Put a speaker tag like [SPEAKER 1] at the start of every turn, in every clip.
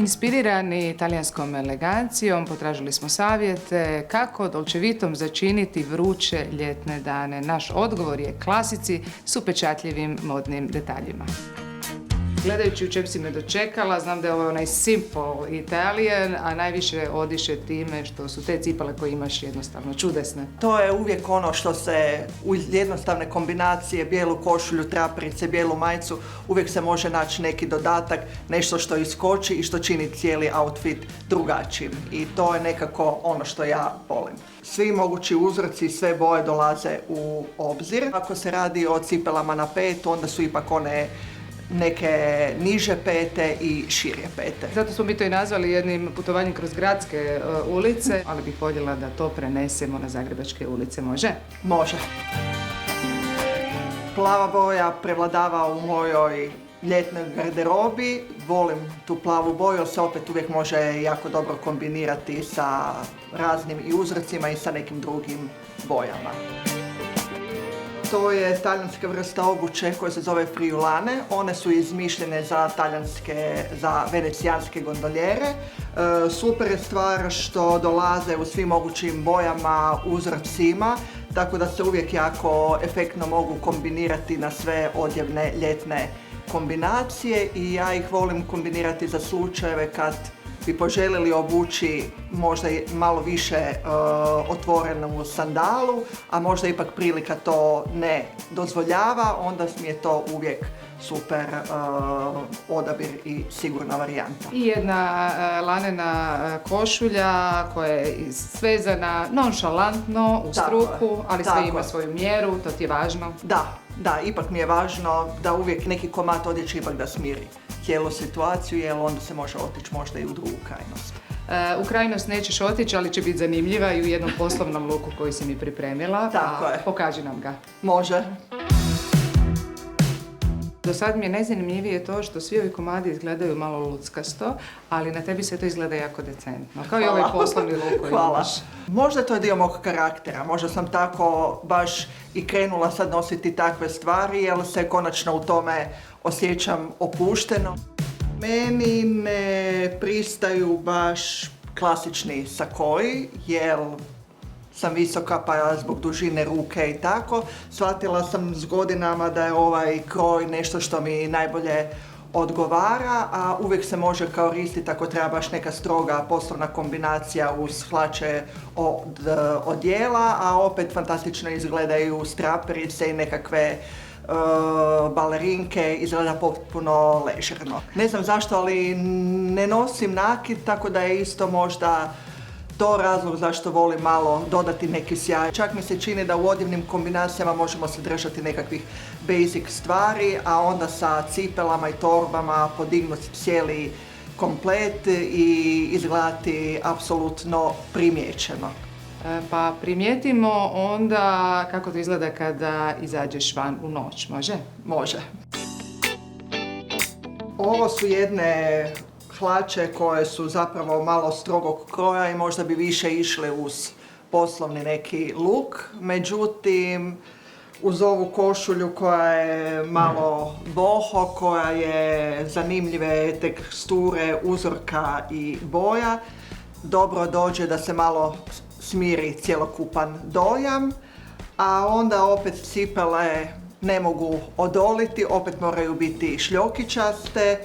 [SPEAKER 1] Inspirirani talijanskom elegancijom potražili smo savjete kako dolčevitom začiniti vruće ljetne dane. Naš odgovor je klasici s upečatljivim modnim detaljima. Gledajući u čem si me dočekala, znam da je ovo onaj simple Italian, a najviše odiše time što su te cipele koje imaš jednostavno čudesne.
[SPEAKER 2] To je uvijek ono što se uz jednostavne kombinacije, bijelu košulju, traperice, bijelu majicu, uvijek se može naći neki dodatak, nešto što iskoči i što čini cijeli outfit drugačijim. I to je nekako ono što ja volim. Svi mogući uzorci, sve boje dolaze u obzir. Ako se radi o cipelama na pet, onda su ipak one neke niže pete i širje pete.
[SPEAKER 1] Zato smo mi to i nazvali jednim putovanjem kroz gradske ulice, ali bih voljela da to prenesemo na zagrebačke ulice. Može?
[SPEAKER 2] Može. Plava boja prevladava u mojoj ljetnoj garderobi. Volim tu plavu boju, se opet uvijek može jako dobro kombinirati sa raznim i uzorcima i sa nekim drugim bojama. To je talijanska vrsta obuće koja se zove friulane. One su izmišljene za venecijanske gondoljere. Super je stvar što dolaze u svim mogućim bojama, uzorcima, tako da se uvijek jako efektno mogu kombinirati na sve odjevne ljetne kombinacije i ja ih volim kombinirati za slučajeve kad bi poželjeli obući možda malo više otvorenu sandalu, a možda ipak prilika to ne dozvoljava, onda mi je to uvijek super odabir i sigurna varijanta.
[SPEAKER 1] I jedna lanena košulja koja je svezana nonšalantno u struku, ali sve ima svoju mjeru, to ti je važno?
[SPEAKER 2] Da, ipak mi je važno da uvijek neki komad odjeće ipak da smiri cijelu situaciju, jer onda se može otići možda i u drugu krajnost.
[SPEAKER 1] U krajnost nećeš otići, ali će biti zanimljiva i u jednom poslovnom luku koji si mi pripremila.
[SPEAKER 2] Tako je.
[SPEAKER 1] Pokaži nam ga.
[SPEAKER 2] Može.
[SPEAKER 1] Do sad mi je najzanimljivije to što svi ovi komadi izgledaju malo luckasto, ali na tebi sve to izgleda jako decentno. Kao i ovaj poslovni luk koji imaš.
[SPEAKER 2] Možda to je dio mog karaktera. Možda sam tako baš i krenula sad nositi takve stvari, jer se konačno u tome osjećam opušteno. Meni ne pristaju baš klasični sakoji, jer sam visoka pa zbog dužine ruke i tako. Shvatila sam s godinama da je ovaj kroj nešto što mi najbolje odgovara, a uvijek se može koristiti ako treba baš neka stroga poslovna kombinacija uz hlače od odjela, a opet fantastično izgledaju straperice i nekakve balerinke, izgleda potpuno ležerno. Ne znam zašto, ali ne nosim nakit, tako da je isto možda to razlog zašto volim malo dodati neki sjaj. Čak mi se čini da u odjevnim kombinacijama možemo se držati nekakvih basic stvari, a onda sa cipelama i torbama podignuti cijeli komplet i izgledati apsolutno primijećeno.
[SPEAKER 1] Pa primijetimo onda kako to izgleda kada izađeš van u noć, može?
[SPEAKER 2] Može. Ovo su jedne hlače koje su zapravo malo strogog kroja i možda bi više išle uz poslovni neki luk. Međutim, uz ovu košulju koja je malo boho, koja je zanimljive teksture, uzorka i boja, dobro dođe da se malo smiri cjelokupan dojam, a onda opet cipele ne mogu odoliti, opet moraju biti šljokičaste.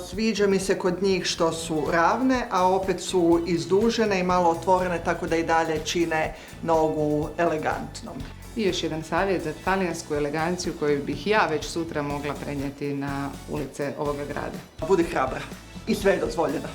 [SPEAKER 2] Sviđa mi se kod njih što su ravne, a opet su izdužene i malo otvorene, tako da i dalje čine nogu elegantnom.
[SPEAKER 1] I još jedan savjet za talijansku eleganciju koju bih ja već sutra mogla prenijeti na ulice ovoga grada.
[SPEAKER 2] Budi hrabra i sve je dozvoljeno.